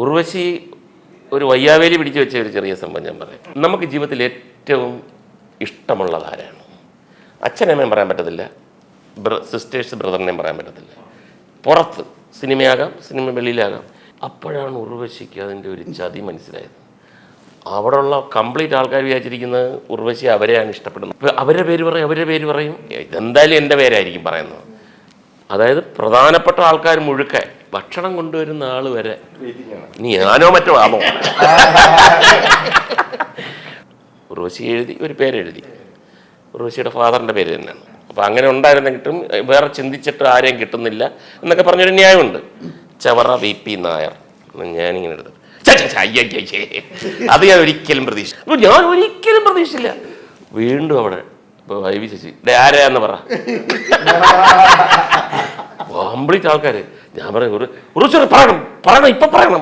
ഉർവശി ഒരു വയ്യാവേലി പിടിച്ചു വെച്ച ഒരു ചെറിയ സംഭവം ഞാൻ പറയാം. നമുക്ക് ജീവിതത്തിൽ ഏറ്റവും ഇഷ്ടമുള്ളത് ആരാണ്? അച്ഛനമ്മയും പറയാൻ പറ്റത്തില്ല, സിസ്റ്റേഴ്സ് ബ്രദറിനെയും പറയാൻ പറ്റത്തില്ല. പുറത്ത് സിനിമയാകാം, സിനിമ വെളിയിലാകാം. അപ്പോഴാണ് ഉർവശിക്ക് അതിൻ്റെ ഒരു ചതി മനസ്സിലായത്. അവിടെയുള്ള കംപ്ലീറ്റ് ആൾക്കാർ വിചാരിച്ചിരിക്കുന്നത് ഉർവശി അവരെയാണ് ഇഷ്ടപ്പെടുന്നത്. ഇപ്പോൾ അവരുടെ പേര് പറയും, ഇതെന്തായാലും എൻ്റെ പേരായിരിക്കും പറയുന്നത്. അതായത് പ്രധാനപ്പെട്ട ആൾക്കാർ മുഴുക്കെ ഭക്ഷണം കൊണ്ടുവരുന്ന ആൾ വരെ നീ ഞാനോ മറ്റോ ആണോ. ഉർവശി എഴുതി, ഒരു പേരെഴുതി, ഉർവശിയുടെ ഫാദറിൻ്റെ പേര് തന്നെയാണ്. അപ്പോൾ അങ്ങനെ ഉണ്ടായിരുന്നെങ്കിലും വേറെ ചിന്തിച്ചിട്ട് ആരെയും കിട്ടുന്നില്ല എന്നൊക്കെ പറഞ്ഞൊരു ന്യായമുണ്ട്. ചവറ VP നായർ ഞാനിങ്ങനെ എടുത്തു. അത് ഞാൻ ഒരിക്കലും പ്രതീക്ഷിച്ചു. അപ്പോൾ ഞാൻ ഒരിക്കലും പ്രതീക്ഷിച്ചില്ല. വീണ്ടും അവിടെ ഇപ്പോൾ വൈവി ശശി ആരാന്ന് പറ, കംപ്ലീറ്റ് ആൾക്കാർ. ഞാൻ പറയും പറയണം ഇപ്പം പറയണം.